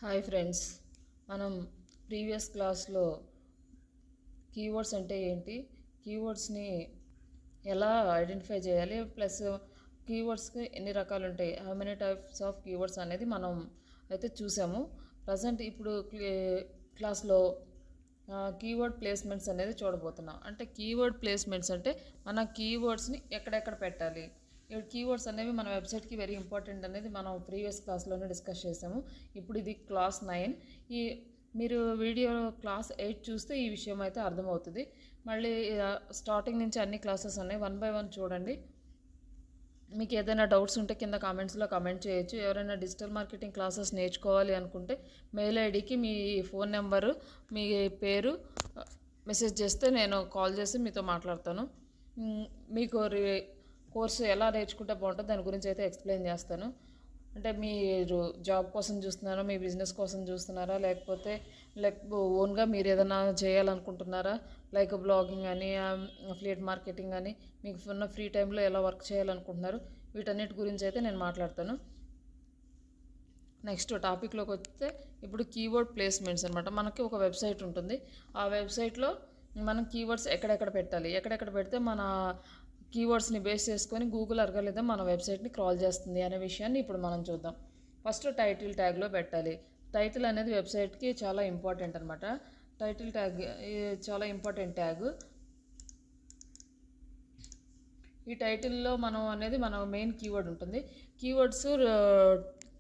Hi friends, మనం previous క్లాస్లో keywords అంటే ఏంటి, కీవర్డ్స్ని ఎలా ఐడెంటిఫై చేయాలి, ప్లస్ కీవర్డ్స్కి ఎన్ని రకాలు ఉంటాయి, how many types of keywords అనేది మనం అయితే చూసాము. ప్రజెంట్ ఇప్పుడు క్లాస్లో కీవర్డ్ ప్లేస్మెంట్స్ అనేది చూడబోతున్నాం. అంటే కీవర్డ్ ప్లేస్మెంట్స్ అంటే మన కీవర్డ్స్ని ఎక్కడెక్కడ పెట్టాలి. ఇప్పుడు కీవర్డ్స్ అనేవి మన వెబ్సైట్కి వెరీ ఇంపార్టెంట్ అనేది మనం ప్రీవియస్ క్లాస్లోనే డిస్కస్ చేసాము. ఇప్పుడు ఇది క్లాస్ 9. మీరు వీడియో క్లాస్ 8 చూస్తే ఈ విషయం అయితే అర్థమవుతుంది. మళ్ళీ స్టార్టింగ్ నుంచి అన్ని క్లాసెస్ ఉన్నాయి, 1 by 1 చూడండి. మీకు ఏదైనా డౌట్స్ ఉంటే కింద కామెంట్స్లో కామెంట్ చేయొచ్చు. ఎవరైనా డిజిటల్ మార్కెటింగ్ క్లాసెస్ నేర్చుకోవాలి అనుకుంటే మెయిల్ ఐడికి మీ ఫోన్ నెంబరు, మీ పేరు మెసేజ్ చేస్తే నేను కాల్ చేసి మీతో మాట్లాడతాను. మీకు కోర్సు ఎలా నేర్చుకుంటే బాగుంటుందో దాని గురించి అయితే ఎక్స్ప్లెయిన్ చేస్తాను. అంటే మీరు జాబ్ కోసం చూస్తున్నారా, మీ బిజినెస్ కోసం చూస్తున్నారా, లేకపోతే ఓన్గా మీరు ఏదైనా చేయాలనుకుంటున్నారా, లైక్ బ్లాగింగ్ అని, అఫిలియేట్ మార్కెటింగ్ అని, మీకు ఉన్న ఫ్రీ టైంలో ఎలా వర్క్ చేయాలనుకుంటున్నారు, వీటన్నిటి గురించి అయితే నేను మాట్లాడతాను. నెక్స్ట్ టాపిక్లోకి వస్తే ఇప్పుడు కీవర్డ్ ప్లేస్మెంట్స్ అనమాట. మనకి ఒక వెబ్సైట్ ఉంటుంది. ఆ వెబ్సైట్లో మనం కీవర్డ్స్ ఎక్కడెక్కడ పెట్టాలి, ఎక్కడెక్కడ పెడితే మన కీవర్డ్స్ని బేస్ చేసుకొని గూగుల్ అల్గోరిథం మన వెబ్సైట్ని క్రాల్ చేస్తుంది అనే విషయాన్ని ఇప్పుడు మనం చూద్దాం. ఫస్ట్ టైటిల్ ట్యాగ్లో పెట్టాలి. టైటిల్ అనేది వెబ్సైట్కి చాలా ఇంపార్టెంట్ అనమాట. టైటిల్ ట్యాగ్ చాలా ఇంపార్టెంట్ ట్యాగ్. ఈ టైటిల్లో మన మెయిన్ కీవర్డ్ ఉంటుంది. కీవర్డ్స్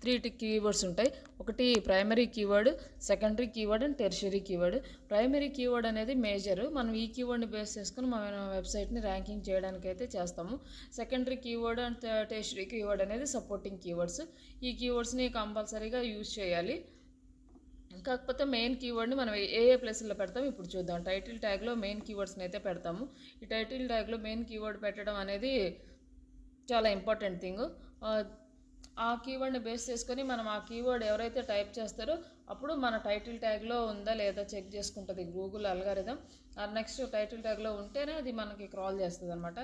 3 కీవర్డ్స్ ఉంటాయి. ఒకటి primary keyword, secondary keyword and tertiary keyword. Primary keyword అనేది మేజర్. మనం ఈ కీవర్డ్ని బేస్ చేసుకుని మన వెబ్సైట్ని ర్యాంకింగ్ చేయడానికి అయితే చేస్తాము. Secondary keyword and tertiary keyword అనేది సపోర్టింగ్ కీవర్డ్స్. ఈ కీవర్డ్స్ని కంపల్సరీగా యూజ్ చేయాలి. కాకపోతే మెయిన్ కీవర్డ్ని మనం ఏ ప్లేస్లో పెడతాం ఇప్పుడు చూద్దాం. టైటిల్ ట్యాగ్లో మెయిన్ కీవర్డ్స్ని అయితే పెడతాము. ఈ టైటిల్ ట్యాగ్లో మెయిన్ కీవర్డ్ పెట్టడం అనేది చాలా ఇంపార్టెంట్ థింగ్. ఆ కీవర్డ్ని బేస్ చేసుకొని మనం ఆ కీవర్డ్ ఎవరైతే టైప్ చేస్తారో అప్పుడు మన టైటిల్ ట్యాగ్లో ఉందా లేదా చెక్ చేసుకుంటుంది గూగుల్ అల్గారిథం. నెక్స్ట్ టైటిల్ ట్యాగ్లో ఉంటేనే అది మనకి క్రాల్ చేస్తుంది అనమాట.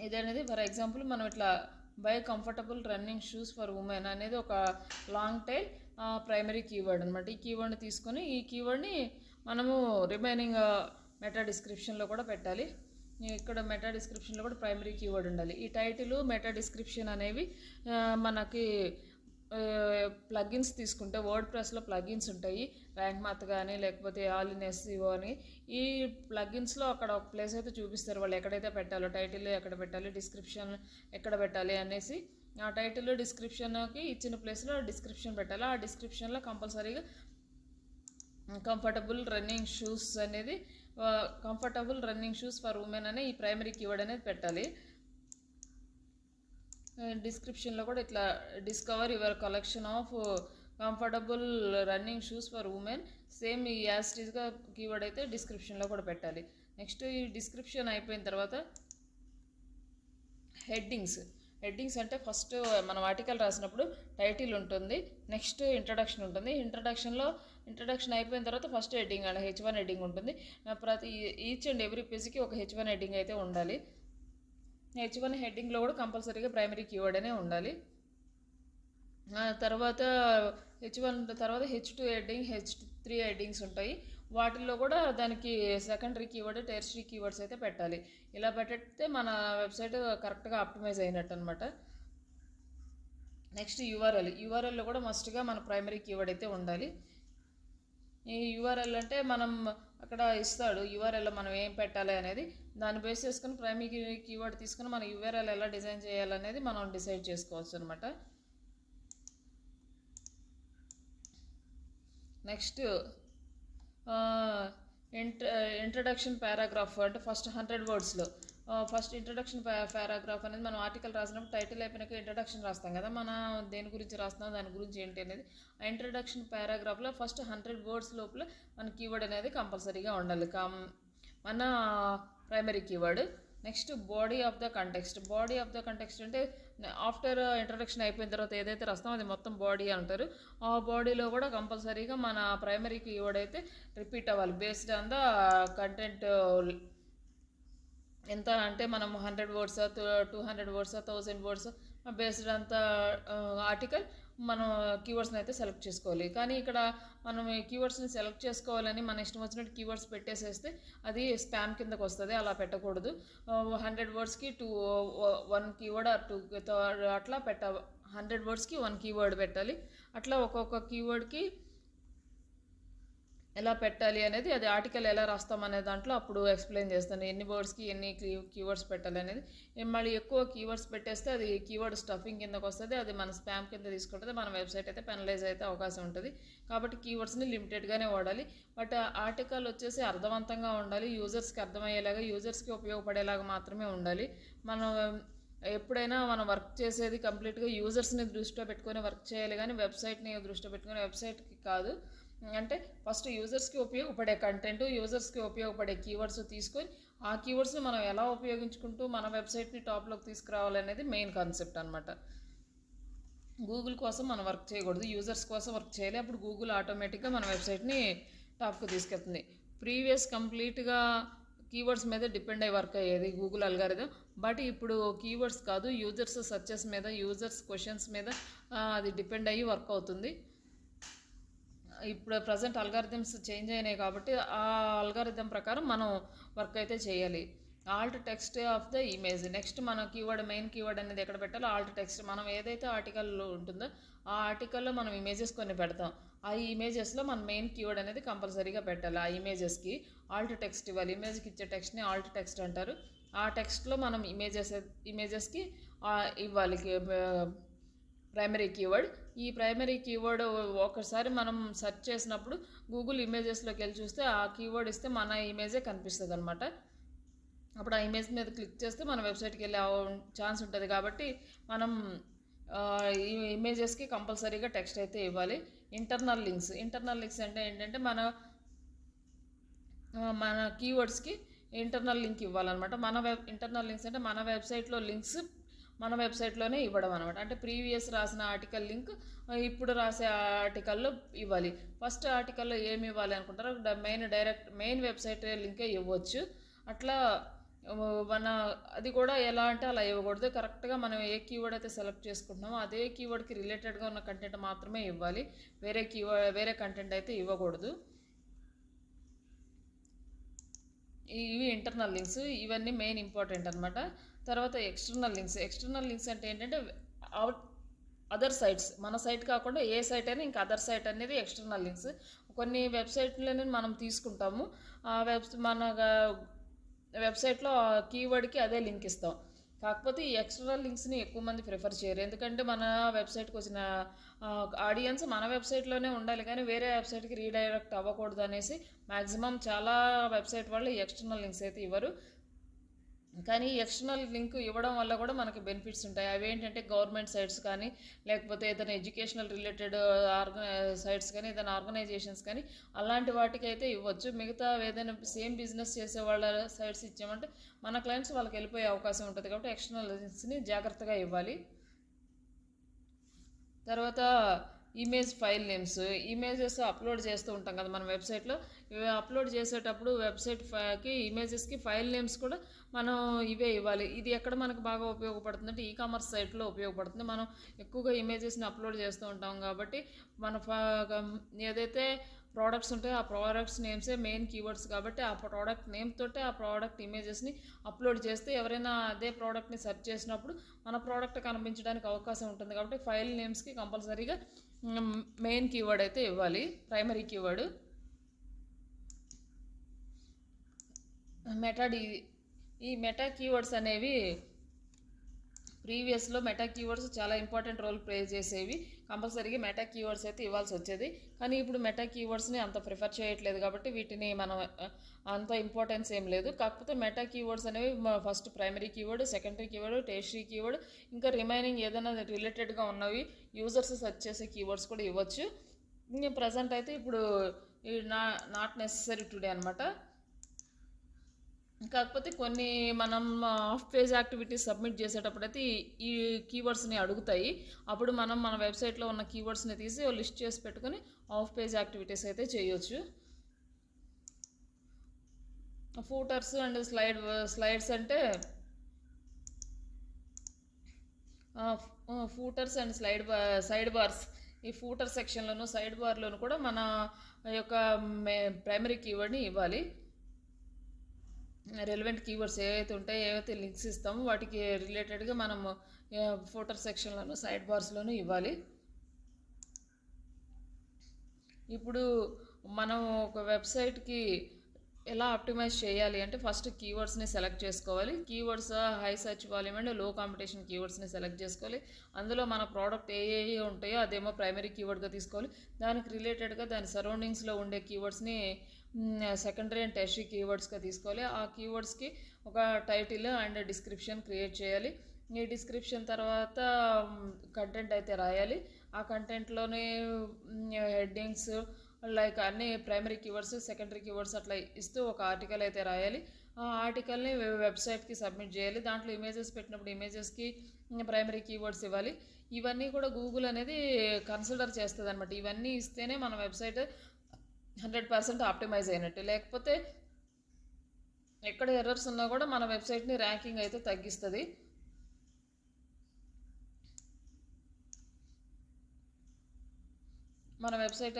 ఇదనేది ఫర్ ఎగ్జాంపుల్ మనం ఇట్లా by comfortable running shoes for women అనేది ఒక లాంగ్ టైల్ ప్రైమరీ కీవర్డ్ అనమాట. ఈ కీవర్డ్ని తీసుకొని ఈ కీవర్డ్ని మనము రిమైనింగ్ మెటా డిస్క్రిప్షన్లో కూడా పెట్టాలి. ఇక్కడ మెటా డిస్క్రిప్షన్లో కూడా ప్రైమరీ కీవర్డ్ ఉండాలి. ఈ టైటిల్ మెటా డిస్క్రిప్షన్ అనేవి మనకి ప్లగిన్స్ తీసుకుంటే వర్డ్ ప్రెస్లో ప్లగిన్స్ ఉంటాయి, ర్యాంక్ మాత్ కానీ లేకపోతే ఆల్ ఇన్ ఎస్ఈఓ అని. ఈ ప్లగిన్స్లో అక్కడ ఒక ప్లేస్ అయితే చూపిస్తారు, వాళ్ళు ఎక్కడైతే పెట్టాలో, టైటిల్ ఎక్కడ పెట్టాలి, డిస్క్రిప్షన్ ఎక్కడ పెట్టాలి అనేసి. ఆ టైటిల్ డిస్క్రిప్షన్కి ఇచ్చిన ప్లేస్లో డిస్క్రిప్షన్ పెట్టాలి. ఆ డిస్క్రిప్షన్లో కంపల్సరీగా కంఫర్టబుల్ రన్నింగ్ షూస్ అనేది, comfortable running shoes for women అనే ఈ ప్రైమరీ కీవర్డ్ అనేది పెట్టాలి. డిస్క్రిప్షన్లో కూడా ఇట్లా discover your collection of comfortable running shoes for women, same ఈ యాస్టీస్గా కీవర్డ్ అయితే డిస్క్రిప్షన్లో కూడా పెట్టాలి. నెక్స్ట్ ఈ డిస్క్రిప్షన్ అయిపోయిన తర్వాత హెడ్డింగ్స్ అంటే ఫస్ట్ మనం ఆర్టికల్ రాసినప్పుడు టైటిల్ ఉంటుంది, నెక్స్ట్ ఇంట్రడక్షన్ ఉంటుంది. ఇంట్రడక్షన్ అయిపోయిన తర్వాత first heading and H1 heading ఉంటుంది. ప్రతి ఈచ్ అండ్ ఎవ్రీ పేజ్కి ఒక H1 హెడ్డింగ్ అయితే ఉండాలి. H1 హెడ్డింగ్లో కూడా కంపల్సరీగా ప్రైమరీ కీవర్డ్ అనే ఉండాలి. తర్వాత H1 తర్వాత H2 హెడ్డింగ్, H3 హెడ్డింగ్స్ ఉంటాయి. వాటిల్లో కూడా దానికి సెకండరీ కీవర్డ్, టెర్షరీ కీవర్డ్స్ అయితే పెట్టాలి. ఇలా పెట్టితే మన వెబ్సైట్ కరెక్ట్గా ఆప్టిమైజ్ అయినట్టు అనమాట. నెక్స్ట్ యూఆర్ఎల్లో కూడా మస్ట్గా మన ప్రైమరీ కీవర్డ్ అయితే ఉండాలి. ఈ యూఆర్ఎల్ అంటే మనం అక్కడ ఇస్తాడు యూఆర్ఎల్లో మనం ఏం పెట్టాలి అనేది, దాన్ని బేస్ చేసుకుని ప్రైమరీ కీవర్డ్ తీసుకుని మన యూఆర్ఎల్ ఎలా డిజైన్ చేయాలనేది మనం డిసైడ్ చేసుకోవచ్చు అనమాట. నెక్స్ట్ ఇంట్రడక్షన్ పారాగ్రాఫ్ అంటే ఫస్ట్ 100 వర్డ్స్లో ఫస్ట్ ఇంట్రడక్షన్ పారాగ్రాఫ్ అనేది మనం ఆర్టికల్ రాసినప్పుడు టైటిల్ అయిపోయినాక ఇంట్రడక్షన్ రాస్తాం కదా, మన దేని గురించి రాస్తున్నాం దాని గురించి ఏంటి అనేది. ఆ ఇంట్రడక్షన్ పారాగ్రాఫ్లో ఫస్ట్ 100 వర్డ్స్ లోపల మన కీవర్డ్ అనేది కంపల్సరీగా ఉండాలి, మన primary keyword. Next body of the context అంటే ఆఫ్టర్ ఇంట్రడక్షన్ అయిపోయిన తర్వాత ఏదైతే రాస్తామో అది మొత్తం బాడీ అంటారు. ఆ బాడీలో కూడా కంపల్సరీగా మన ప్రైమరీ కీవర్డ్ అయితే రిపీట్ అవ్వాలి బేస్డ్ ఆన్ ద కంటెంట్. ఎంత అంటే మనం 100 వర్డ్స్, 200 వర్డ్స్, 1000 వర్డ్స్ బేస్డ్ అంత ఆర్టికల్ మనం కీవర్డ్స్ని అయితే సెలెక్ట్ చేసుకోవాలి. కానీ ఇక్కడ మనం కీవర్డ్స్ని సెలెక్ట్ చేసుకోవాలని మన ఇష్టం వచ్చినట్టు కీవర్డ్స్ పెట్టేసేస్తే అది స్పామ్ కిందకు వస్తుంది. అలా పెట్టకూడదు. 100 వర్డ్స్కి 1 కీవర్డ్ ఆర్ 2 అట్లా 100 వర్డ్స్కి 1 కీవర్డ్ పెట్టాలి. అట్లా ఒక్కొక్క కీవర్డ్కి ఎలా పెట్టాలి అనేది, అది ఆర్టికల్ ఎలా రాస్తామనే దాంట్లో అప్పుడు ఎక్స్ప్లెయిన్ చేస్తాను. ఎన్ని వర్డ్స్కి ఎన్ని కీవర్డ్స్ పెట్టాలి అనేది. మళ్ళీ ఎక్కువ కీవర్డ్స్ పెట్టేస్తే అది కీవర్డ్ స్టఫింగ్ కిందకు వస్తుంది. అది మన స్పామ్ కింద తీసుకుంటుంది. మన వెబ్సైట్ అయితే పెనలైజ్ అయితే అవకాశం ఉంటుంది. కాబట్టి కీవర్డ్స్ని లిమిటెడ్గానే వాడాలి. బట్ ఆర్టికల్ వచ్చేసి అర్థవంతంగా ఉండాలి. యూజర్స్కి అర్థమయ్యేలాగా, యూజర్స్కి ఉపయోగపడేలాగా మాత్రమే ఉండాలి. మనం ఎప్పుడైనా మనం వర్క్ చేసేది కంప్లీట్గా యూజర్స్ని దృష్టిలో పెట్టుకొని వర్క్ చేయాలి, కానీ వెబ్సైట్ని దృష్టిలో పెట్టుకొని వెబ్సైట్కి కాదు. అంటే ఫస్ట్ యూజర్స్కి ఉపయోగపడే కంటెంట్, యూజర్స్కి ఉపయోగపడే కీవర్డ్స్ తీసుకొని ఆ కీవర్డ్స్ని మనం ఎలా ఉపయోగించుకుంటూ మన వెబ్సైట్ని టాప్లోకి తీసుకురావాలనేది మెయిన్ కాన్సెప్ట్ అనమాట. గూగుల్ కోసం మనం వర్క్ చేయకూడదు, యూజర్స్ కోసం వర్క్ చేయాలి. అప్పుడు గూగుల్ ఆటోమేటిక్గా మన వెబ్సైట్ని టాప్కి తీసుకెళ్తుంది. ప్రీవియస్ కంప్లీట్గా కీవర్డ్స్ మీద డిపెండ్ అయ్యి వర్క్ అయ్యేది గూగుల్ అల్గారిథం. బట్ ఇప్పుడు కీవర్డ్స్ కాదు, యూజర్స్ సర్చెస్ మీద, యూజర్స్ క్వశ్చన్స్ మీద అది డిపెండ్ అయ్యి వర్క్ అవుతుంది. ఇప్పుడు ప్రజెంట్ అల్గారిథమ్స్ చేంజ్ అయినాయి కాబట్టి ఆ అల్గారిథం ప్రకారం మనం వర్క్ అయితే చేయాలి. Alt text of the image. Next మన కీవర్డ్, మెయిన్ కీవర్డ్ అనేది ఎక్కడ పెట్టాలో ఆల్ట్ టెక్స్ట్. మనం ఏదైతే ఆర్టికల్లో ఉంటుందో ఆ ఆర్టికల్లో మనం ఇమేజెస్ కొన్ని పెడతాం. ఆ ఇమేజెస్లో మన మెయిన్ కీవర్డ్ అనేది కంపల్సరీగా పెట్టాలి. ఆ ఇమేజెస్కి ఆల్ట్ టెక్స్ట్ ఇవ్వాలి. ఇమేజ్కి ఇచ్చే టెక్స్ట్ని ఆల్ట్ టెక్స్ట్ అంటారు. ఆ టెక్స్ట్లో మనం ఇమేజెస్కి ఇవ్వాలి ప్రైమరీ కీవర్డ్. ఈ ప్రైమరీ కీవర్డ్ ఒకసారి మనం సెర్చ్ చేసినప్పుడు గూగుల్ ఇమేజెస్లోకి వెళ్ళి చూస్తే ఆ కీవర్డ్ ఇస్తే మన ఇమేజే కనిపిస్తుంది అనమాట. అప్పుడు ఆ ఇమేజ్ మీద క్లిక్ చేస్తే మన వెబ్సైట్కి వెళ్ళే ఛాన్స్ ఉంటుంది. కాబట్టి మనం ఈ ఇమేజెస్కి కంపల్సరీగా టెక్స్ట్ అయితే ఇవ్వాలి. ఇంటర్నల్ లింక్స్ అంటే ఏంటంటే మన కీవర్డ్స్కి ఇంటర్నల్ లింక్ ఇవ్వాలన్నమాట. ఇంటర్నల్ లింక్స్ అంటే మన వెబ్సైట్లో లింక్స్ మన వెబ్సైట్లోనే ఇవ్వడం అనమాట. అంటే ప్రీవియస్ రాసిన ఆర్టికల్ లింక్ ఇప్పుడు రాసే ఆర్టికల్లో ఇవ్వాలి. ఫస్ట్ ఆర్టికల్లో ఏమి ఇవ్వాలి అనుకుంటారో మెయిన్ వెబ్సైట్ లింకే ఇవ్వచ్చు. అట్లా అది కూడా ఎలా అంటే అలా ఇవ్వకూడదు. కరెక్ట్గా మనం ఏ కీవర్డ్ అయితే సెలెక్ట్ చేసుకుంటున్నామో అదే కీవర్డ్కి రిలేటెడ్గా ఉన్న కంటెంట్ మాత్రమే ఇవ్వాలి. వేరే కంటెంట్ అయితే ఇవ్వకూడదు. ఇవి ఇంటర్నల్ లింక్స్. ఇవన్నీ మెయిన్ ఇంపార్టెంట్ అనమాట. తర్వాత ఎక్స్టర్నల్ లింక్స్ అంటే ఏంటంటే అదర్ సైట్స్, మన సైట్ కాకుండా ఏ సైట్ అయినా ఇంకా అదర్ సైట్ అనేది ఎక్స్టర్నల్ లింక్స్. కొన్ని వెబ్సైట్లని మనం తీసుకుంటాము. మన వెబ్సైట్లో ఆ కీవర్డ్కి అదే లింక్ ఇస్తాం. కాకపోతే ఈ ఎక్స్టర్నల్ లింక్స్ని ఎక్కువ మంది ప్రిఫర్ చేయరు. ఎందుకంటే మన వెబ్సైట్కి వచ్చిన ఆడియన్స్ మన వెబ్సైట్లోనే ఉండాలి, కానీ వేరే వెబ్సైట్కి రీడైరెక్ట్ అవ్వకూడదు అనేసి మ్యాక్సిమం చాలా వెబ్సైట్ వాళ్ళు ఎక్స్టర్నల్ లింక్స్ అయితే ఇవ్వరు. కానీ ఎక్స్టర్నల్ లింక్ ఇవ్వడం వల్ల కూడా మనకి బెనిఫిట్స్ ఉంటాయి. అవి ఏంటంటే గవర్నమెంట్ సైట్స్ కానీ, లేకపోతే ఏదైనా ఎడ్యుకేషనల్ రిలేటెడ్ సైట్స్ కానీ, ఏదైనా ఆర్గనైజేషన్స్ కానీ అలాంటి వాటికి అయితే ఇవ్వచ్చు. మిగతా ఏదైనా సేమ్ బిజినెస్ చేసే వాళ్ళ సైట్స్ ఇచ్చామంటే మన క్లయింట్స్ వాళ్ళకి వెళ్ళిపోయే అవకాశం ఉంటుంది. కాబట్టి ఎక్స్టర్నల్ లింక్స్ని జాగ్రత్తగా ఇవ్వాలి. తర్వాత image file names. Images upload చేస్తూ ఉంటాం కదా మన వెబ్సైట్లో. ఇవి అప్లోడ్ చేసేటప్పుడు వెబ్సైట్కి ఇమేజెస్కి ఫైల్ నేమ్స్ కూడా మనం ఇవే ఇవ్వాలి. ఇది ఎక్కడ మనకు బాగా ఉపయోగపడుతుంది అంటే ఈకామర్స్ సైట్లో ఉపయోగపడుతుంది. మనం ఎక్కువగా ఇమేజెస్ని అప్లోడ్ చేస్తూ ఉంటాం కాబట్టి మన ఏదైతే ప్రోడక్ట్స్ ఉంటాయో ఆ ప్రోడక్ట్స్ నేమ్సే మెయిన్ కీవర్డ్స్. కాబట్టి ఆ ప్రోడక్ట్ నేమ్ తోటే ఆ ప్రోడక్ట్ ఇమేజెస్ని అప్లోడ్ చేస్తే ఎవరైనా అదే ప్రోడక్ట్ని సెర్చ్ చేసినప్పుడు మన ప్రోడక్ట్ కనిపించడానికి అవకాశం ఉంటుంది. కాబట్టి ఫైల్ నేమ్స్కి కంపల్సరీగా మెయిన్ కీవర్డ్ అయితే ఇవ్వాలి, ప్రైమరీ కీవర్డ్. ఈ మెటా కీవర్డ్స్ అనేవి ప్రీవియస్లో మెటా కీవర్డ్స్ చాలా ఇంపార్టెంట్ రోల్ ప్లే చేసేవి. కంపల్సరీగా మెటా కీవర్డ్స్ అయితే ఇవ్వాల్సి వచ్చేది. కానీ ఇప్పుడు మెటా కీవర్డ్స్ని అంత ప్రిఫర్ చేయట్లేదు కాబట్టి వీటిని మనం అంత ఇంపార్టెన్స్ ఏం లేదు. కాకపోతే మెటా కీవర్డ్స్ అనేవి first primary keyword, secondary keyword, tertiary keyword, ఇంకా రిమైనింగ్ ఏదైనా రిలేటెడ్గా ఉన్నవి యూజర్స్ సెర్చ్ చేసే కీవర్డ్స్ కూడా ఇవ్వచ్చు. ప్రజెంట్ అయితే ఇప్పుడు నాట్ నెసెసరీ టుడే అనమాట. కాకపోతే కొన్ని మనం ఆఫ్ పేజ్ యాక్టివిటీస్ సబ్మిట్ చేసేటప్పుడు అయితే ఈ కీవర్డ్స్ని అడుగుతాయి. అప్పుడు మనం మన వెబ్సైట్లో ఉన్న కీవర్డ్స్ని తీసి లిస్ట్ చేసి పెట్టుకొని ఆఫ్ పేజ్ యాక్టివిటీస్ అయితే చేయొచ్చు. ఫూటర్స్ అండ్ స్లైడ్స్ అంటే ఫూటర్స్ అండ్ సైడ్ బార్స్, ఈ ఫూటర్ సెక్షన్లోను సైడ్ బార్లోను కూడా మన యొక్క ప్రైమరీ కీవర్డ్ని ఇవ్వాలి. రెలవెంట్ కీవర్డ్స్ ఏవైతే ఉంటాయో, ఏవైతే లింక్స్ ఇస్తామో వాటికి రిలేటెడ్గా మనము ఫూటర్ సెక్షన్లోను సైడ్ బార్స్లోను ఇవ్వాలి. ఇప్పుడు మనం ఒక వెబ్సైట్కి ఎలా ఆప్టిమైజ్ చేయాలి అంటే ఫస్ట్ కీవర్డ్స్ని సెలెక్ట్ చేసుకోవాలి. Keywords high search volume and లో కాంపిటీషన్ కీవర్డ్స్ని సెలెక్ట్ చేసుకోవాలి. అందులో మన ప్రోడక్ట్ ఏ ఉంటాయో అదేమో ప్రైమరీ కీవర్డ్గా తీసుకోవాలి. దానికి రిలేటెడ్గా దాని సరౌండింగ్స్లో ఉండే కీవర్డ్స్ని సెకండరీ అండ్ టెర్షరీ కీవర్డ్స్గా తీసుకోవాలి. ఆ కీవర్డ్స్కి ఒక టైటిల్ అండ్ డిస్క్రిప్షన్ క్రియేట్ చేయాలి. ఈ డిస్క్రిప్షన్ తర్వాత కంటెంట్ అయితే రాయాలి. ఆ కంటెంట్లోనే హెడ్డింగ్స్ లైక్ అన్ని ప్రైమరీ కీవర్డ్స్, సెకండరీ కీవర్డ్స్ అట్లా ఇస్తూ ఒక ఆర్టికల్ అయితే రాయాలి. ఆ ఆర్టికల్ని వెబ్సైట్కి సబ్మిట్ చేయాలి. దాంట్లో ఇమేజెస్ పెట్టినప్పుడు ఇమేజెస్కి ప్రైమరీ కీవర్డ్స్ ఇవ్వాలి. ఇవన్నీ కూడా గూగుల్ అనేది కన్సిడర్ చేస్తుంది అనమాట. ఇవన్నీ ఇస్తేనే మన వెబ్సైట్ 100% ఆప్టిమైజ్ అయినట్టు. లేకపోతే ఎక్కడ ఎర్రర్స్ ఉన్నా కూడా మన వెబ్సైట్ని ర్యాంకింగ్ అయితే తగ్గిస్తుంది. మన వెబ్సైట్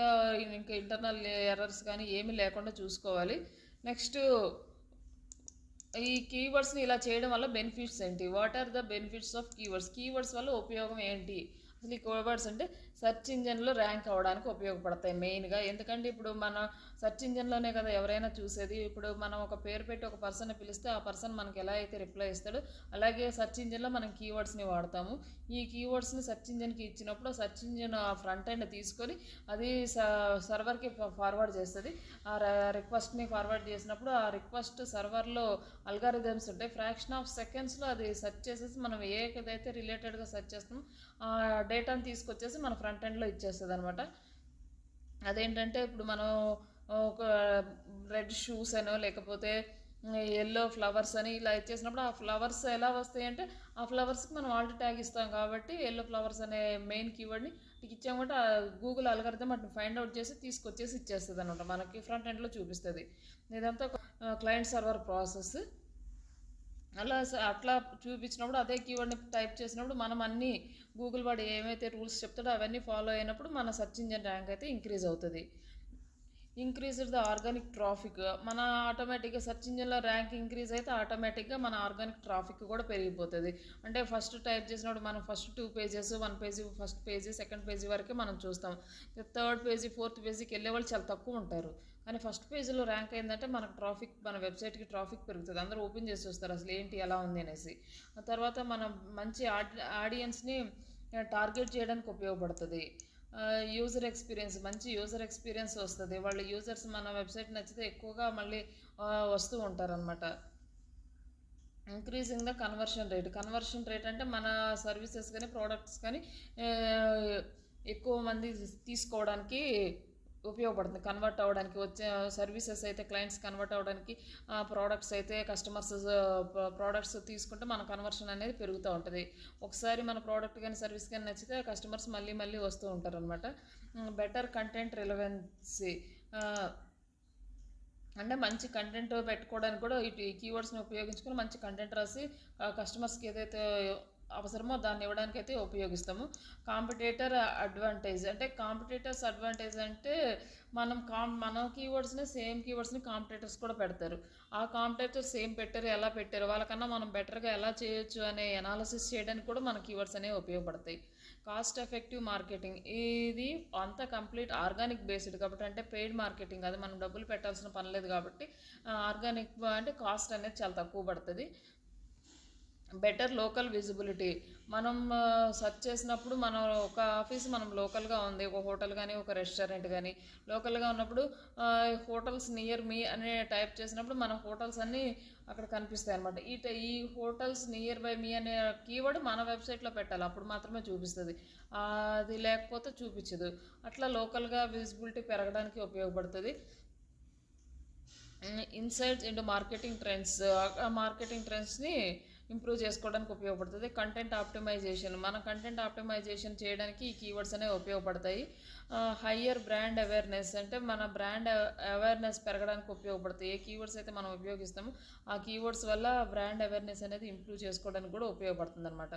ఇంకా ఇంటర్నల్ ఎర్రర్స్ కానీ ఏమీ లేకుండా చూసుకోవాలి. నెక్స్ట్ ఈ కీవర్డ్స్ని ఇలా చేయడం వల్ల బెనిఫిట్స్ ఏంటి? What are the benefits of keywords? Keywords వల్ల ఉపయోగం ఏంటి? అసలు ఈ కీవర్డ్స్ అంటే సెర్చ్ ఇంజన్లో ర్యాంక్ అవ్వడానికి ఉపయోగపడతాయి మెయిన్గా. ఎందుకంటే ఇప్పుడు మన సెర్చ్ ఇంజన్లోనే కదా ఎవరైనా చూసేది. ఇప్పుడు మనం ఒక పేరు పెట్టి ఒక పర్సన్ని పిలిస్తే ఆ పర్సన్ మనకి ఎలా అయితే రిప్లై ఇస్తాడో అలాగే సెర్చ్ ఇంజన్లో మనం కీవర్డ్స్ని వాడతాము. ఈ కీవర్డ్స్ని సెర్చ్ ఇంజన్కి ఇచ్చినప్పుడు సెర్చ్ ఇంజన్ ఫ్రంట్ ఎండ్ తీసుకొని అది సర్వర్కి ఫార్వర్డ్ చేస్తుంది. ఆ రిక్వెస్ట్ని ఫార్వర్డ్ చేసినప్పుడు ఆ రిక్వెస్ట్ సర్వర్లో అల్గారిథమ్స్ ఉంటాయి. ఫ్రాక్షన్ ఆఫ్ సెకండ్స్లో అది సెర్చ్ చేసేసి మనం ఏదైతే రిలేటెడ్గా సెర్చ్ చేస్తామో ఆ డేటాను తీసుకొచ్చేసి మన ఫ్రంట్ ఎండ్లో ఇచ్చేస్తుంది అనమాట. అదేంటంటే ఇప్పుడు మనం ఒక రెడ్ షూస్ అనో లేకపోతే ఎల్లో ఫ్లవర్స్ అని ఇలా ఇచ్చేసినప్పుడు ఆ ఫ్లవర్స్ ఎలా వస్తాయి అంటే ఆ ఫ్లవర్స్కి మనం ఆల్ట్ ట్యాగ్ ఇస్తాం కాబట్టి ఎల్లో ఫ్లవర్స్ అనే మెయిన్ కీవర్డ్ని ఇచ్చాం కాబట్టి ఆ గూగుల్ అల్గారిథం అటు ఫైండ్ అవుట్ చేసి తీసుకొచ్చేసి ఇచ్చేస్తుంది అనమాట, మనకి ఫ్రంట్ ఎండ్లో చూపిస్తుంది. ఇదంతా క్లయింట్ సర్వర్ ప్రాసెస్. అట్లా చూపించినప్పుడు అదే కీవర్డ్ని టైప్ చేసినప్పుడు మనం అన్నీ గూగుల్ వాడు ఏమైతే రూల్స్ చెప్తాడో అవన్నీ ఫాలో అయినప్పుడు మన సెర్చ్ ఇంజిన్ ర్యాంక్ అయితే ఇంక్రీజ్ అవుతుంది. ఇంక్రీజ్డ్ ద ఆర్గానిక్ ట్రాఫిక్, మన ఆటోమేటిక్గా సెర్చ్ ఇంజిన్లో ర్యాంక్ ఇంక్రీజ్ అయితే ఆటోమేటిక్గా మన ఆర్గానిక్ ట్రాఫిక్ కూడా పెరిగిపోతుంది. అంటే ఫస్ట్ టైప్ చేసినప్పుడు మనం first 2 pages, 1 page, first page, second page వరకే మనం చూస్తాం. థర్డ్ పేజీ, ఫోర్త్ పేజీకి వెళ్ళే వాళ్ళు చాలా తక్కువ ఉంటారు. కానీ ఫస్ట్ పేజీలో ర్యాంక్ అయిందంటే మనకు ట్రాఫిక్, మన వెబ్సైట్కి ట్రాఫిక్ పెరుగుతుంది. అందరూ ఓపెన్ చేసి చూస్తారు అసలు ఏంటి ఎలా ఉంది అనేసి. ఆ తర్వాత మనం మంచి ఆడియన్స్ని టార్గెట్ చేయడానికి ఉపయోగపడుతుంది. యూజర్ ఎక్స్పీరియన్స్, మంచి యూజర్ ఎక్స్పీరియన్స్ వస్తుంది. వాళ్ళ యూజర్స్ మన వెబ్సైట్ నచ్చితే ఎక్కువగా మళ్ళీ వస్తూ ఉంటారనమాట. ఇంక్రీజింగ్ ద కన్వర్షన్ రేట్ అంటే మన సర్వీసెస్ కానీ ప్రోడక్ట్స్ కానీ ఎక్కువ మంది తీసుకోవడానికి ఉపయోగపడుతుంది. కన్వర్ట్ అవ్వడానికి వచ్చే సర్వీసెస్ అయితే క్లయింట్స్ కన్వర్ట్ అవ్వడానికి, ప్రోడక్ట్స్ అయితే కస్టమర్స్ ప్రోడక్ట్స్ తీసుకుంటే మన కన్వర్షన్ అనేది పెరుగుతూ ఉంటుంది. ఒకసారి మన ప్రోడక్ట్ కానీ సర్వీస్ కానీ నచ్చితే కస్టమర్స్ మళ్ళీ మళ్ళీ వస్తూ ఉంటారు అనమాట. బెటర్ కంటెంట్ రిలవెన్సీ అంటే మంచి కంటెంట్ పెట్టుకోవడానికి కూడా ఈ కీవర్డ్స్ని ఉపయోగించుకొని మంచి కంటెంట్ రాసి కస్టమర్స్కి ఏదైతే అవసరమో దాన్ని ఇవ్వడానికి అయితే ఉపయోగిస్తాము. కాంపిటేటర్ అడ్వాంటేజ్ అంటే కాంపిటేటర్స్ అడ్వాంటేజ్ అంటే మన కీవర్డ్స్ని సేమ్ కీవర్డ్స్ని కాంపిటేటర్స్ కూడా పెడతారు. ఆ కాంపిటేటర్స్ సేమ్ పెట్టారు, ఎలా పెట్టారు, వాళ్ళకన్నా మనం బెటర్గా ఎలా చేయొచ్చు అనే అనాలిసిస్ చేయడానికి కూడా మన కీవర్డ్స్ అనేవి ఉపయోగపడతాయి. కాస్ట్ ఎఫెక్టివ్ మార్కెటింగ్ ఇది అంతా కంప్లీట్ ఆర్గానిక్ బేస్డ్ కాబట్టి, అంటే పెయిడ్ మార్కెటింగ్, అది మనం డబ్బులు పెట్టాల్సిన పని లేదు కాబట్టి ఆర్గానిక్ అంటే కాస్ట్ అనేది చాలా తక్కువ పడుతుంది. బెటర్ లోకల్ విజిబిలిటీ, మనం సెర్చ్ చేసినప్పుడు మనం ఒక ఆఫీస్ మనం లోకల్గా ఉంది, ఒక హోటల్ కానీ ఒక రెస్టారెంట్ కానీ లోకల్గా ఉన్నప్పుడు హోటల్స్ నియర్ మీ అనే టైప్ చేసినప్పుడు మన హోటల్స్ అన్నీ అక్కడ కనిపిస్తాయి అనమాట. ఈ హోటల్స్ నియర్ బై మీ అనే కీవర్డ్ మన వెబ్సైట్లో పెట్టాలి, అప్పుడు మాత్రమే చూపిస్తుంది. అది లేకపోతే చూపించదు. అట్లా లోకల్గా విజిబిలిటీ పెరగడానికి ఉపయోగపడుతుంది. ఇన్సైట్స్ ఇంటూ మార్కెటింగ్ ట్రెండ్స్ని ఇంప్రూవ్ చేసుకోవడానికి ఉపయోగపడుతుంది. కంటెంట్ ఆప్టిమైజేషన్, మన కంటెంట్ ఆప్టిమైజేషన్ చేయడానికి ఈ కీవర్డ్స్ అనేవి ఉపయోగపడతాయి. హయ్యర్ బ్రాండ్ అవేర్నెస్ అంటే మన బ్రాండ్ అవేర్నెస్ పెరగడానికి ఉపయోగపడతాయి. ఏ కీవర్డ్స్ అయితే మనం ఉపయోగిస్తామో ఆ కీవర్డ్స్ వల్ల బ్రాండ్ అవేర్నెస్ అనేది ఇంప్రూవ్ చేసుకోవడానికి కూడా ఉపయోగపడుతుంది అనమాట.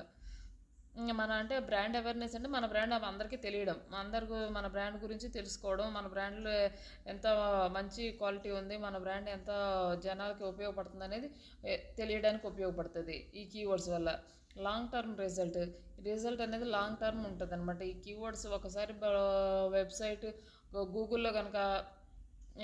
మన అంటే బ్రాండ్ అవేర్నెస్ అంటే మన బ్రాండ్ అందరికీ తెలియడం, అందరికీ మన బ్రాండ్ గురించి తెలుసుకోవడం, మన బ్రాండ్లో ఎంత మంచి క్వాలిటీ ఉంది, మన బ్రాండ్ ఎంత జనాలకి ఉపయోగపడుతుంది అనేది తెలియడానికి ఉపయోగపడుతుంది ఈ కీవర్డ్స్ వల్ల. లాంగ్ టర్మ్ రిజల్ట్ అనేది లాంగ్ టర్మ్ ఉంటుంది అనమాట. ఈ కీవర్డ్స్ ఒకసారి వెబ్సైట్ గూగుల్లో కనుక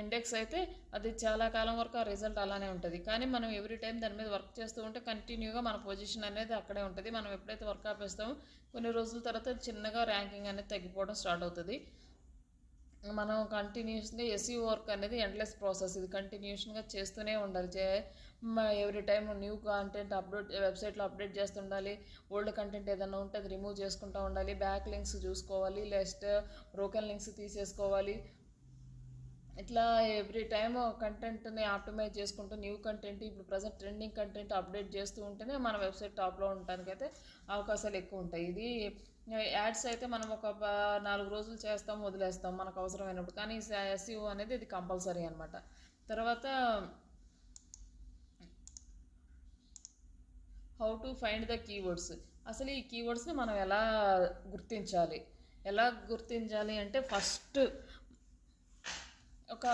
ఇండెక్స్ అయితే అది చాలా కాలం వరకు ఆ రిజల్ట్ అలానే ఉంటుంది. కానీ మనం ఎవ్రీ టైం దాని మీద వర్క్ చేస్తూ ఉంటే కంటిన్యూగా మన పొజిషన్ అనేది అక్కడే ఉంటుంది. మనం ఎప్పుడైతే వర్క్ ఆపేస్తామో కొన్ని రోజుల తర్వాత చిన్నగా ర్యాంకింగ్ అనేది తగ్గిపోవడం స్టార్ట్ అవుతుంది. మనం కంటిన్యూస్గా ఎస్ఈఓ వర్క్ అనేది ఎండ్లెస్ ప్రాసెస్. ఇది కంటిన్యూషన్గా చేస్తూనే ఉండాలి. ఎవ్రీ టైం న్యూ కంటెంట్ వెబ్సైట్లో అప్డేట్ చేస్తుండాలి. ఓల్డ్ కంటెంట్ ఏదైనా ఉంటే అది రిమూవ్ చేసుకుంటూ ఉండాలి. బ్యాక్ లింక్స్ చూసుకోవాలి, నెక్స్ట్ బ్రోకెన్ లింక్స్ తీసేసుకోవాలి. ఇట్లా ఎవ్రీ టైమ్ కంటెంట్ని ఆప్టిమైజ్ చేసుకుంటూ న్యూ కంటెంట్, ఇప్పుడు ప్రజెంట్ ట్రెండింగ్ కంటెంట్ అప్డేట్ చేస్తూ ఉంటేనే మన వెబ్సైట్ టాప్లో ఉండడానికి అయితే అవకాశాలు ఎక్కువ ఉంటాయి. ఇది యాడ్స్ అయితే మనం ఒక 4 రోజులు చేస్తాం, వదిలేస్తాం మనకు అవసరమైనప్పుడు. కానీ ఎస్ఈఓ అనేది ఇది కంపల్సరీ అనమాట. తర్వాత how to find the keywords. అసలు ఈ కీవర్డ్స్ని మనం ఎలా గుర్తించాలి అంటే ఫస్ట్ ఒక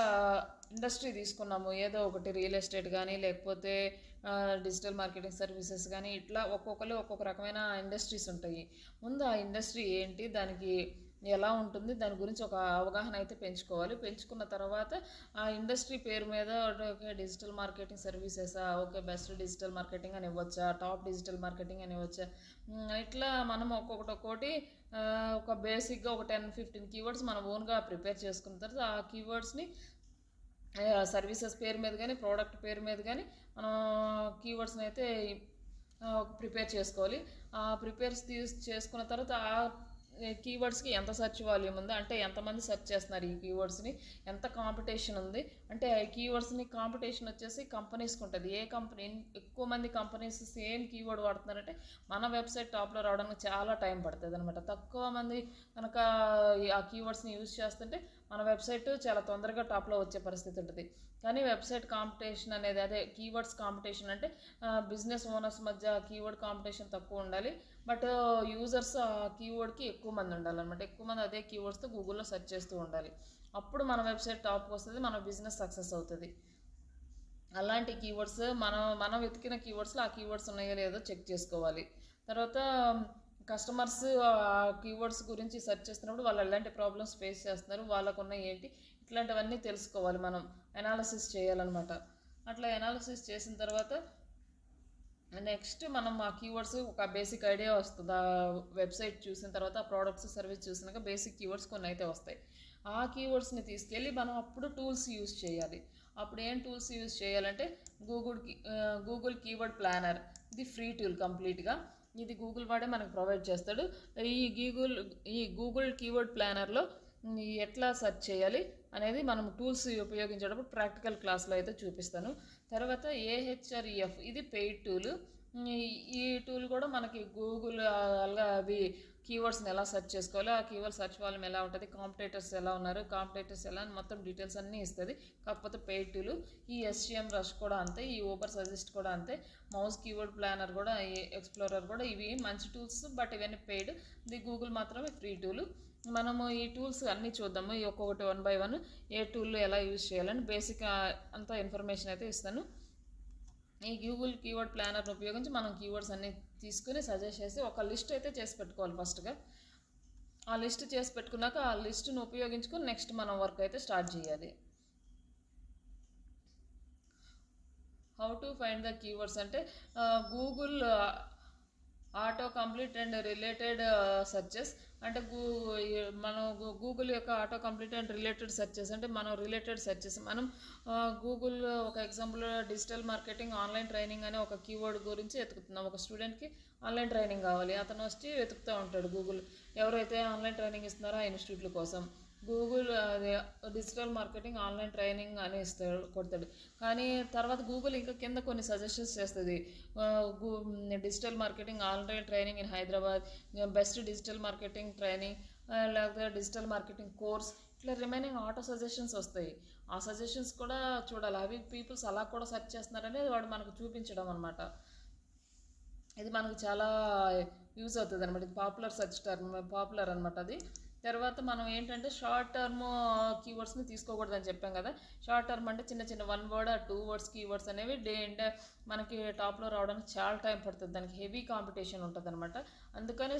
ఇండస్ట్రీ తీసుకున్నాము, ఏదో ఒకటి రియల్ ఎస్టేట్ కానీ లేకపోతే డిజిటల్ మార్కెటింగ్ సర్వీసెస్ కానీ, ఇట్లా ఒక్కొక్కరు ఒక్కొక్క రకమైన ఇండస్ట్రీస్ ఉంటాయి. ముందు ఆ ఇండస్ట్రీ ఏంటి, దానికి ఎలా ఉంటుంది, దాని గురించి ఒక అవగాహన అయితే పెంచుకోవాలి. పెంచుకున్న తర్వాత ఆ ఇండస్ట్రీ పేరు మీద ఓకే డిజిటల్ మార్కెటింగ్ సర్వీసెసా, ఓకే బెస్ట్ డిజిటల్ మార్కెటింగ్ అని ఇవ్వచ్చా, టాప్ డిజిటల్ మార్కెటింగ్ అని ఇవ్వచ్చా, ఇట్లా మనం ఒక్కొక్కటి ఒక బేసిక్గా ఒక 10-15 కీవర్డ్స్ మనం ఓన్గా ప్రిపేర్ చేసుకున్న తర్వాత ఆ కీవర్డ్స్ని సర్వీసెస్ పేరు మీద కానీ ప్రోడక్ట్ పేరు మీద కానీ మనం కీవర్డ్స్ని అయితే ప్రిపేర్ చేసుకోవాలి. చేసుకున్న తర్వాత ఆ కీవర్డ్స్కి ఎంత సెర్చ్ వాల్యూమ్ ఉంది, అంటే ఎంతమంది సెర్చ్ చేస్తున్నారు ఈ కీవర్డ్స్ని, ఎంత కాంపిటీషన్ ఉంది, అంటే ఈ కీవర్డ్స్ని కాంపిటీషన్ వచ్చేసి కంపెనీస్కి ఉంటుంది. ఏ కంపెనీ ఎక్కువ మంది కంపెనీస్ సేమ్ కీవర్డ్ వాడుతున్నారంటే మన వెబ్సైట్ టాప్లో రావడానికి చాలా టైం పడుతుంది అనమాట. తక్కువ మంది కనుక ఆ కీవర్డ్స్ని యూజ్ చేస్తుంటే మన వెబ్సైట్ చాలా తొందరగా టాప్లో వచ్చే పరిస్థితి ఉంటుంది. కానీ వెబ్సైట్ కాంపిటీషన్ అనేది, అదే కీవర్డ్స్ కాంపిటీషన్ అంటే బిజినెస్ ఓనర్స్ మధ్య కీవర్డ్ కాంపిటీషన్ తక్కువ ఉండాలి, బట్ యూజర్స్ ఆ కీవర్డ్కి ఎక్కువ మంది ఉండాలన్నమాట. ఎక్కువ మంది అదే కీవర్డ్స్తో గూగుల్లో సెర్చ్ చేస్తూ ఉండాలి. అప్పుడు మన వెబ్సైట్ టాప్కి వస్తుంది, మన బిజినెస్ సక్సెస్ అవుతుంది. అలాంటి కీవర్డ్స్ మనం వెతికిన కీవర్డ్స్లో ఆ కీవర్డ్స్ ఉన్నాయో లేదో చెక్ చేసుకోవాలి. తర్వాత కస్టమర్స్ ఆ కీవర్డ్స్ గురించి సెర్చ్ చేస్తున్నప్పుడు వాళ్ళు ఎలాంటి ప్రాబ్లమ్స్ ఫేస్ చేస్తున్నారు, వాళ్ళకున్న ఏంటి, ఇట్లాంటివన్నీ తెలుసుకోవాలి. మనం అనాలిసిస్ చేయాలన్నమాట. అట్లా అనాలిసిస్ చేసిన తర్వాత నెక్స్ట్ మనం ఆ కీవర్డ్స్ ఒక బేసిక్ ఐడియా వస్తుంది. ఆ వెబ్సైట్ చూసిన తర్వాత ఆ ప్రోడక్ట్స్ సర్వీస్ చూసినాక బేసిక్ కీవర్డ్స్ కొన్ని అయితే వస్తాయి. ఆ కీవర్డ్స్ని తీసుకెళ్ళి మనం అప్పుడు టూల్స్ యూజ్ చేయాలి. అప్పుడు ఏం టూల్స్ యూజ్ చేయాలంటే గూగుల్ కీవర్డ్ ప్లానర్, ఇది ఫ్రీ టూల్ కంప్లీట్గా. ఇది గూగుల్ వాడే మనకు ప్రొవైడ్ చేస్తాడు. ఈ గూగుల్ కీవర్డ్ ప్లానర్లో ఎట్లా సెర్చ్ చేయాలి అనేది మనం టూల్స్ ఉపయోగించేటప్పుడు ప్రాక్టికల్ క్లాస్లో అయితే చూపిస్తాను. తర్వాత AHREF, ఇది పెయిడ్ టూల్. ఈ టూల్ కూడా మనకి గూగుల్ అవి కీవర్డ్స్ని ఎలా సెర్చ్ చేసుకోవాలో, ఆ కీవర్డ్ సెర్చ్ వాల్యూమ్ ఎలా ఉంటుంది, కాంపిటేటర్స్ ఎలా ఉన్నారు, కాంపిటేటర్స్ ఎలా అని మొత్తం డీటెయిల్స్ అన్నీ ఇస్తుంది. కాకపోతే పెయిడ్ టూల్. ఈ SEM రష్ కూడా అంతే, ఈ ఊబర్ సజెస్ట్ కూడా అంతే, మౌస్ కీవర్డ్ ప్లానర్ కూడా, ఎక్స్ప్లోరర్ కూడా, ఇవి మంచి టూల్స్, బట్ ఇవన్నీ పెయిడ్. ఇది గూగుల్ మాత్రమే ఫ్రీ టూల్. మనము ఈ టూల్స్ అన్నీ చూద్దాము, ఈ ఒక్కొక్కటి 1 by 1 ఏ టూల్లో ఎలా యూజ్ చేయాలని బేసిక్ అంతా ఇన్ఫర్మేషన్ అయితే ఇస్తాను. ఈ గూగుల్ కీవర్డ్ ప్లానర్ని ఉపయోగించి మనం కీవర్డ్స్ అన్నీ తీసుకుని సజెస్ట్ చేసి ఒక లిస్ట్ అయితే చేసి పెట్టుకోవాలి ఫస్ట్గా. ఆ లిస్ట్ చేసి పెట్టుకున్నాక ఆ లిస్ట్ను ఉపయోగించుకొని నెక్స్ట్ మనం వర్క్ అయితే స్టార్ట్ చేయాలి. How to find the keywords అంటే Google auto complete and related searches అంటే మనం గూగుల్ యొక్క auto complete and related searches అంటే మనం రిలేటెడ్ సెర్చెస్ మనం గూగుల్ ఒక example digital marketing online training అనే ఒక కీవర్డ్ గురించి వెతుకుతున్నాం. ఒక స్టూడెంట్కి ఆన్లైన్ ట్రైనింగ్ కావాలి, అతను వచ్చి వెతుకుతూ ఉంటాడు గూగుల్, ఎవరైతే ఆన్లైన్ ట్రైనింగ్ ఇస్తున్నారో ఆ ఇన్స్టిట్యూట్ల కోసం. Google digital marketing online training అని కొడతాడు. కానీ తర్వాత గూగుల్ ఇంకా కింద కొన్ని సజెషన్స్ చేస్తుంది. Digital marketing online training in Hyderabad, best digital marketing training, లేకపోతే డిజిటల్ మార్కెటింగ్ కోర్స్, ఇట్లా రిమైనింగ్ ఆటో సజెషన్స్ వస్తాయి. ఆ సజెషన్స్ కూడా చూడాలి, అవి పీపుల్స్ అలా కూడా సెర్చ్ చేస్తున్నారనేది వాడు మనకు చూపించడం అనమాట. ఇది మనకు చాలా యూజ్ అవుతుంది అనమాట. ఇది పాపులర్ సెర్చ్ టర్మ్, పాపులర్ అనమాట అది. తర్వాత మనం ఏంటంటే షార్ట్ టర్మ్ కీవర్డ్స్ని తీసుకోకూడదని చెప్పాం కదా. షార్ట్ టర్మ్ అంటే చిన్న చిన్న 1 వర్డ్ 2 వర్డ్స్ కీవర్డ్స్ అనేవి మనకి టాప్లో రావడానికి చాలా టైం పడుతుంది, దానికి హెవీ కాంపిటీషన్ ఉంటుంది అనమాట. అందుకని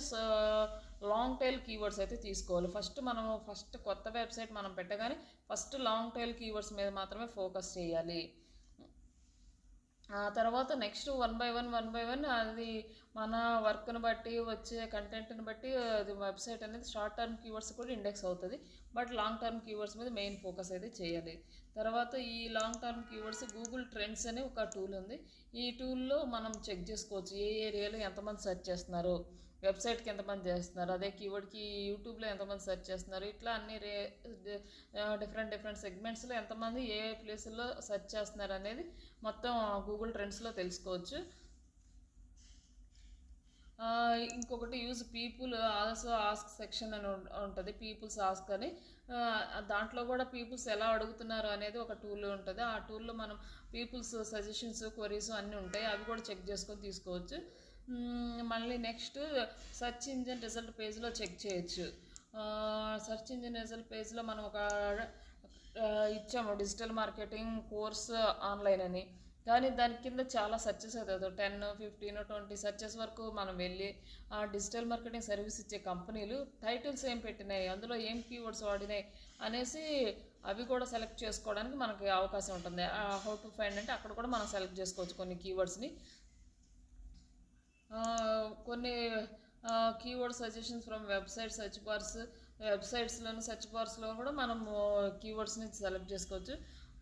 లాంగ్ టైల్ కీవర్డ్స్ అయితే తీసుకోవాలి. ఫస్ట్ కొత్త వెబ్సైట్ మనం పెట్టగానే ఫస్ట్ లాంగ్ టైల్ కీవర్డ్స్ మీద మాత్రమే ఫోకస్ చేయాలి. ఆ తర్వాత నెక్స్ట్ 1 బై 1 అది మన వర్క్ని బట్టి వచ్చే కంటెంట్ని బట్టి అది వెబ్సైట్ అనేది షార్ట్ టర్మ్ కీవర్డ్స్ కూడా ఇండెక్స్ అవుతుంది. బట్ లాంగ్ టర్మ్ కీవర్డ్స్ మీద మెయిన్ ఫోకస్ అయితే చేయాలి. తర్వాత ఈ long term keywords Google trends అనే ఒక టూల్ ఉంది. ఈ టూల్లో మనం చెక్ చేసుకోవచ్చు ఏ ఏరియాలో ఎంతమంది సెర్చ్ చేస్తున్నారు, వెబ్సైట్కి ఎంతమంది చేస్తున్నారు, అదే కీవర్డ్కి యూట్యూబ్లో ఎంతమంది సెర్చ్ చేస్తున్నారు, ఇట్లా అన్ని డిఫరెంట్ సెగ్మెంట్స్లో ఎంతమంది ఏ ప్లేసుల్లో సెర్చ్ చేస్తున్నారు అనేది మొత్తం గూగుల్ ట్రెండ్స్లో తెలుసుకోవచ్చు. ఇంకొకటి use people also ask section అని ఉంటుంది, పీపుల్స్ ఆస్క్ అని. దాంట్లో కూడా పీపుల్స్ ఎలా అడుగుతున్నారు అనేది ఒక టూల్ ఉంటుంది. ఆ టూల్లో మనం పీపుల్స్ సజెషన్స్, క్వరీస్ అన్నీ ఉంటాయి, అవి కూడా చెక్ చేసుకొని తీసుకోవచ్చు. మళ్ళీ నెక్స్ట్ సెర్చ్ ఇంజిన్ రిజల్ట్ పేజ్లో చెక్ చేయొచ్చు. సెర్చ్ ఇంజిన్ రిజల్ట్ పేజ్లో మనం ఒక ఇచ్చాము డిజిటల్ మార్కెటింగ్ కోర్స్ ఆన్లైన్ అని, కానీ దాని కింద చాలా సెర్చెస్ అవుతుంది, 10, 15, 20 సెర్చెస్ వరకు మనం వెళ్ళి ఆ డిజిటల్ మార్కెటింగ్ సర్వీస్ ఇచ్చే కంపెనీలు టైటిల్స్ ఏం పెట్టినాయి, అందులో ఏం కీవర్డ్స్ వాడినాయి అనేసి అవి కూడా సెలెక్ట్ చేసుకోవడానికి మనకి అవకాశం ఉంటుంది. హౌ టు ఫైండ్ అంటే అక్కడ కూడా మనం సెలెక్ట్ చేసుకోవచ్చు కొన్ని కీవర్డ్స్ని. కొన్ని keyword suggestions from website search bars, వెబ్సైట్స్లోని సెర్చ్ బార్స్లో కూడా మనం కీవర్డ్స్ని సెలెక్ట్ చేసుకోవచ్చు.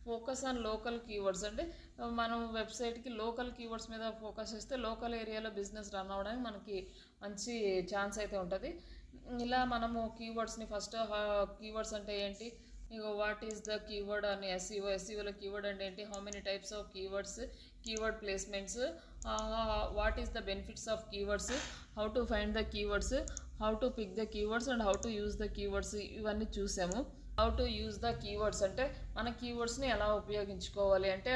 ఫోకస్ ఆన్ లోకల్ కీవర్డ్స్ అంటే మనం వెబ్సైట్కి లోకల్ కీవర్డ్స్ మీద ఫోకస్ చేస్తే లోకల్ ఏరియాలో బిజినెస్ రన్ అవ్వడానికి మనకి మంచి ఛాన్స్ అయితే ఉంటుంది. ఇలా మనము కీవర్డ్స్ని ఫస్ట్ కీవర్డ్స్ అంటే ఏంటి, వాట్ ఈస్ ద కీవర్డ్ అని ఎస్ఈఓలో కీవర్డ్ అంటే ఏంటి, how many types of keywords, keyword placements, what is the benefits of keywords, how to find the keywords, how to pick the keywords and how to use the keywords, ఇవన్నీ చూసాము. How to use the keywords అంటే మన కీవర్డ్స్ని ఎలా ఉపయోగించుకోవాలి అంటే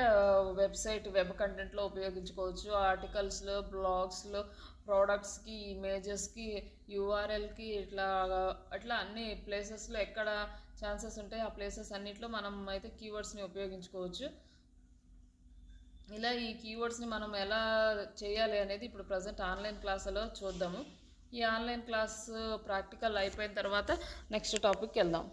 website web కంటెంట్లో ఉపయోగించుకోవచ్చు, ఆర్టికల్స్లో, బ్లాగ్స్లో, ప్రోడక్ట్స్కి, ఇమేజెస్కి, యూఆర్ఎల్కి, అట్లా అన్ని ప్లేసెస్లో ఎక్కడ ఛాన్సెస్ ఉంటాయి ఆ ప్లేసెస్ అన్నిట్లో మనం అయితే కీవర్డ్స్ని ఉపయోగించుకోవచ్చు. ఇలా ఈ కీవర్డ్స్ని మనం ఎలా చేయాలి అనేది ఇప్పుడు ప్రజెంట్ ఆన్లైన్ క్లాసులో చూద్దాము. ఈ ఆన్లైన్ క్లాస్ ప్రాక్టికల్ అయిపోయిన తర్వాత నెక్స్ట్ టాపిక్కి వెళ్దాం.